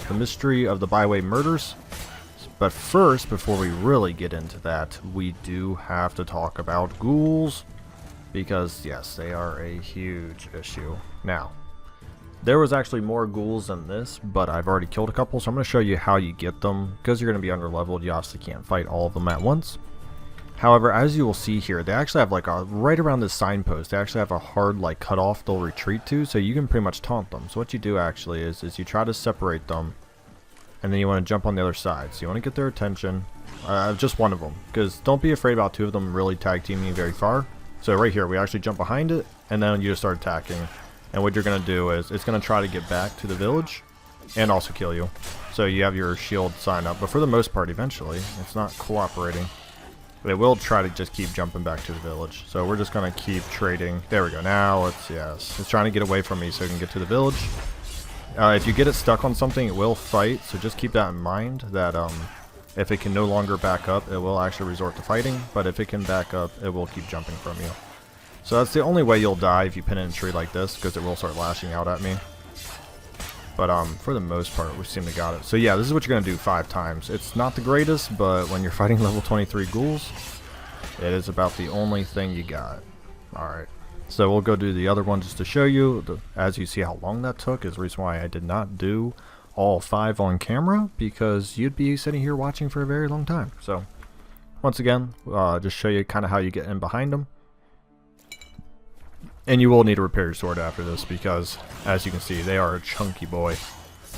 the mystery of the Byway murders. But first, before we really get into that, we do have to talk about ghouls. Because, yes, they are a huge issue. Now, there was actually more ghouls than this, but I've already killed a couple, so I'm going to show you how you get them. Because you're going to be under-leveled, you obviously can't fight all of them at once. However, as you will see here, they actually have like a, right around this signpost, they actually have a hard like cutoff they'll retreat to, so you can pretty much taunt them. So what you do actually is you try to separate them, and then you want to jump on the other side. So you want to get their attention, just one of them, because don't be afraid about two of them really tag teaming very far. So right here, we actually jump behind it, and then you just start attacking. And what you're going to do is, it's going to try to get back to the village, and also kill you. So you have your shield sign up, but for the most part, eventually, it's not cooperating. They will try to just keep jumping back to the village. So we're just going to keep trading. There we go. Now it's, yes, it's trying to get away from me so it can get to the village. If you get it stuck on something, it will fight. So just keep that in mind that if it can no longer back up, it will actually resort to fighting. But if it can back up, it will keep jumping from you. So that's the only way you'll die if you pin it in a tree like this, because it will start lashing out at me. But for the most part, we seem to got it. So yeah, this is what you're going to do 5 times. It's not the greatest, but when you're fighting level 23 ghouls, it is about the only thing you got. Alright, so we'll go do the other one just to show you. As you see how long that took is the reason why I did not do all 5 on camera, because you'd be sitting here watching for a very long time. So once again, just show you kind of how you get in behind them. And you will need to repair your sword after this because, as you can see, they are a chunky boy.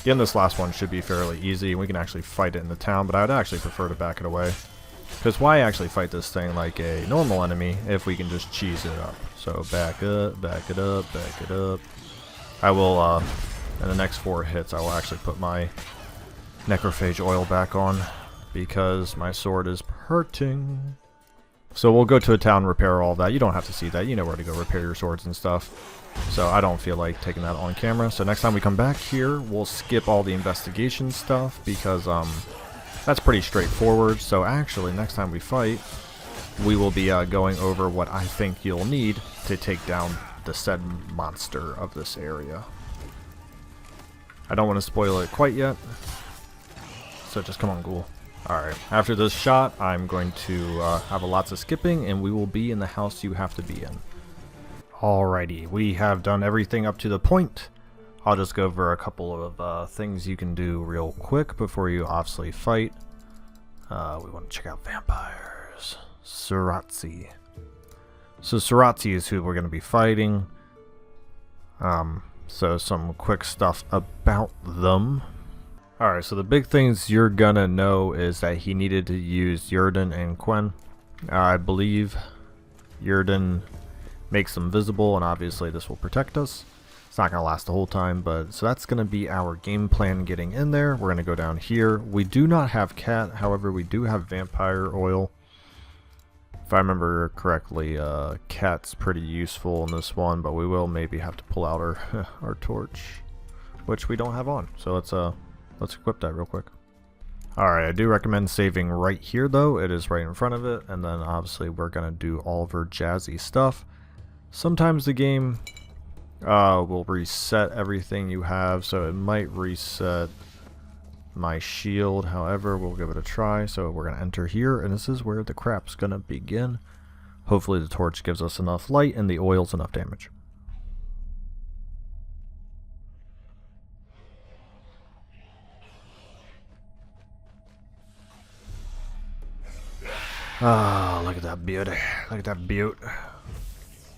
Again, this last one should be fairly easy. We can actually fight it in the town, but I would actually prefer to back it away. Because why actually fight this thing like a normal enemy if we can just cheese it up? So back up, back it up, back it up. I will, in the next 4 hits, I will actually put my necrophage oil back on because my sword is hurting. So we'll go to a town, repair all that. You don't have to see that. You know where to go repair your swords and stuff. So I don't feel like taking that on camera. So next time we come back here, we'll skip all the investigation stuff because that's pretty straightforward. So actually, next time we fight, we will be going over what I think you'll need to take down the said monster of this area. I don't want to spoil it quite yet. So just come on, ghoul. Alright, after this shot, I'm going to have lots of skipping, and we will be in the house you have to be in. Alrighty, we have done everything up to the point. I'll just go over a couple of things you can do real quick before you obviously fight. We want to check out vampires. Sarasti. So Sarasti is who we're going to be fighting. So some quick stuff about them. Alright, so the big things you're gonna know is that he needed to use Yrden and Quen. I believe Yrden makes them visible, and obviously this will protect us. It's not gonna last the whole time, but so that's gonna be our game plan getting in there. We're gonna go down here. We do not have cat, however we do have vampire oil. If I remember correctly, cat's pretty useful in this one, but we will maybe have to pull out our our torch, which we don't have on. So let's equip that real quick. Alright, I do recommend saving right here though. It is right in front of it. And then obviously we're going to do all of our jazzy stuff. Sometimes the game will reset everything you have. So it might reset my shield. However, we'll give it a try. So we're going to enter here. And this is where the crap's going to begin. Hopefully the torch gives us enough light and the oil's enough damage. Ah, look at that beauty. Look at that beaut.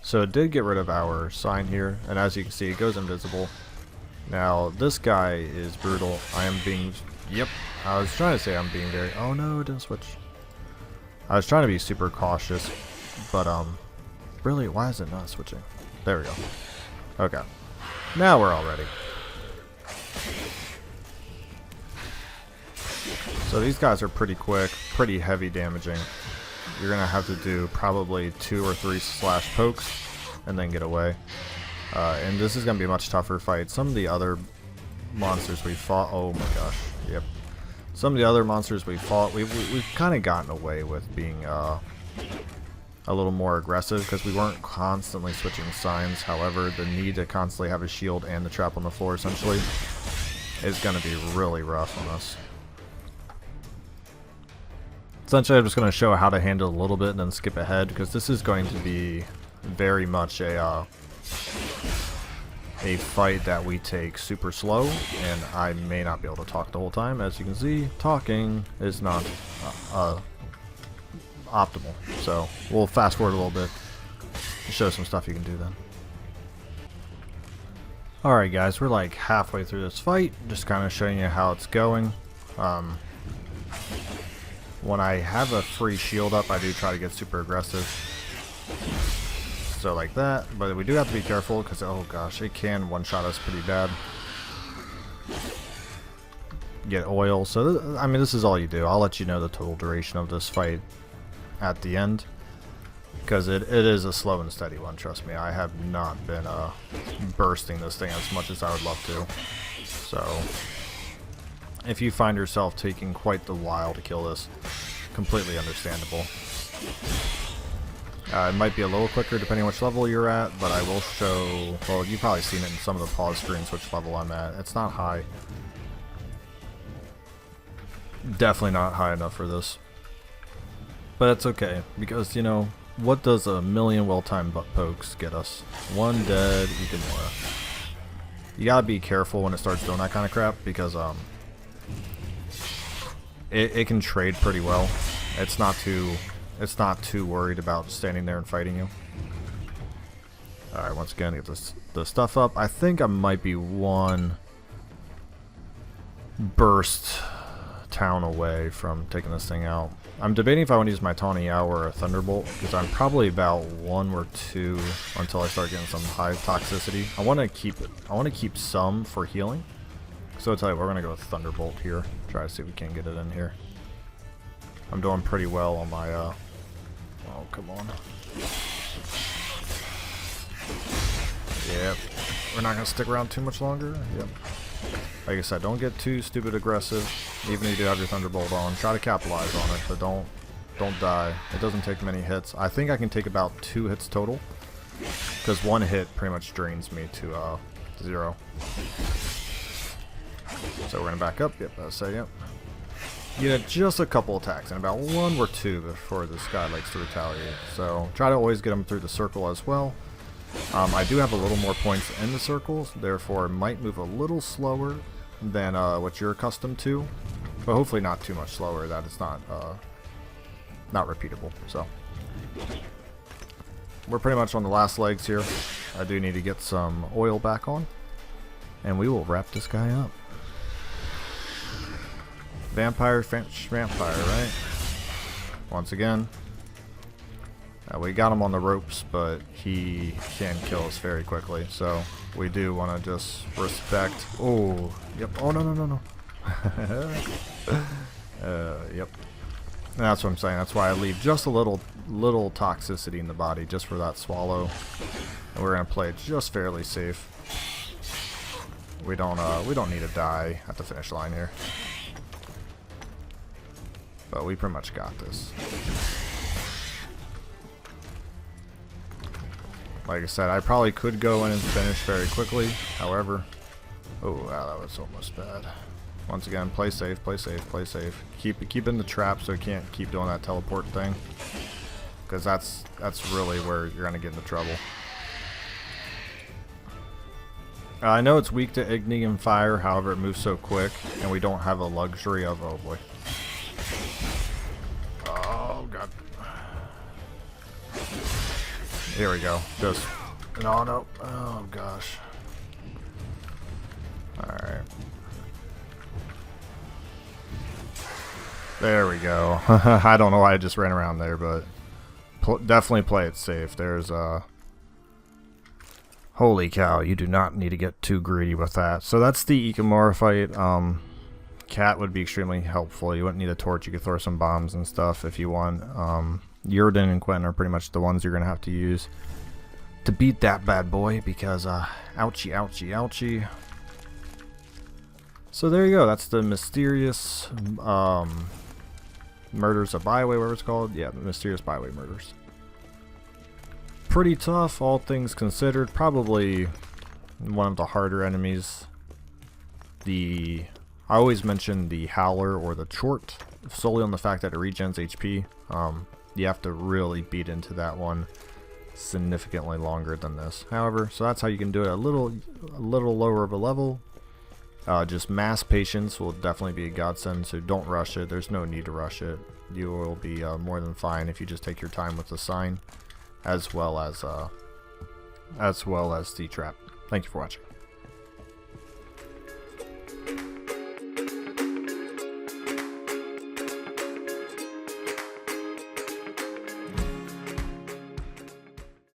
So it did get rid of our sign here, and as you can see, it goes invisible. Now, this guy is brutal. I am being... Yep. I was trying to say I'm being very... Oh no, it didn't switch. I was trying to be super cautious, but, really, why is it not switching? There we go. Okay. Now we're all ready. So these guys are pretty quick, pretty heavy damaging. You're going to have to do probably 2 or 3 slash pokes and then get away. And this is going to be a much tougher fight. Some of the other monsters we fought, oh my gosh, yep. Some of the other monsters we fought, we've kind of gotten away with being a little more aggressive because we weren't constantly switching signs. However, the need to constantly have a shield and the trap on the floor essentially is going to be really rough on us. Essentially, I'm just going to show how to handle a little bit and then skip ahead, because this is going to be very much a fight that we take super slow, and I may not be able to talk the whole time. As you can see, talking is not optimal. So we'll fast forward a little bit to show some stuff you can do then. Alright guys, we're like halfway through this fight, just kind of showing you how it's going. When I have a free shield up, I do try to get super aggressive. So like that, but we do have to be careful because, oh gosh, it can one-shot us pretty bad. Get oil, so I mean, this is all you do. I'll let you know the total duration of this fight at the end, because it is a slow and steady one, trust me. I have not been bursting this thing as much as I would love to. So if you find yourself taking quite the while to kill this, completely understandable. It might be a little quicker depending on which level you're at, but I will show, well, you've probably seen it in some of the pause screens which level I'm at. It's not high. Definitely not high enough for this. But it's okay, because, you know, what does a million well-timed butt pokes get us? One dead, even more. You gotta be careful when it starts doing that kind of crap, because it can trade pretty well. It's not too worried about standing there and fighting you. Alright, once again, get the stuff up. I think I might be one burst town away from taking this thing out. I'm debating if I want to use my Tawny Owl or a Thunderbolt, because I'm probably about 1 or 2 until I start getting some high toxicity. I want to keep some for healing. So I'll tell you, we're gonna go with Thunderbolt here. Try to see if we can get it in here. I'm doing pretty well on my oh, come on. Yep. We're not gonna stick around too much longer. Yep. Like I said, don't get too stupid aggressive. Even if you do have your Thunderbolt on, try to capitalize on it, but don't die. It doesn't take many hits. I think I can take about 2 hits total, because 1 hit pretty much drains me to 0. So we're gonna back up. Yep, I'll say yep. You get just a couple attacks, and about 1 or 2 before this guy likes to retaliate. So try to always get him through the circle as well. I do have a little more points in the circles, therefore it might move a little slower than what you're accustomed to, but hopefully not too much slower that it's not repeatable. So we're pretty much on the last legs here. I do need to get some oil back on, and we will wrap this guy up. Vampire, right? Once again, we got him on the ropes, but he can kill us very quickly, so we do want to just respect. Oh, yep. Oh, no. Yep. And that's what I'm saying. That's why I leave just a little toxicity in the body just for that swallow, and we're gonna play it just fairly safe. We don't need to die at the finish line here. But we pretty much got this. Like I said, I probably could go in and finish very quickly. However, oh wow, that was almost bad. Once again, play safe, play safe, play safe. Keep in the trap so you can't keep doing that teleport thing, because that's really where you're gonna get into trouble. I know it's weak to Igni and Fire, however it moves so quick, and we don't have a luxury of, oh boy. Oh god. Here we go. Just no. Oh gosh. Alright. There we go. I don't know why I just ran around there, but definitely play it safe. There's holy cow, you do not need to get too greedy with that. So that's the Ikamura fight. Cat would be extremely helpful. You wouldn't need a torch. You could throw some bombs and stuff if you want. Yurden and Quentin are pretty much the ones you're going to have to use to beat that bad boy, because ouchie. So there you go. That's the mysterious murders of Byway, whatever it's called. Yeah, the mysterious Byway murders. Pretty tough, all things considered. Probably one of the harder enemies I always mention the Howler or the Chort solely on the fact that it regens HP. You have to really beat into that one significantly longer than this. However, so that's how you can do it a little lower of a level. Just mass patience will definitely be a godsend, so don't rush it. There's no need to rush it. You will be more than fine if you just take your time with the sign, as well as the trap. Thank you for watching.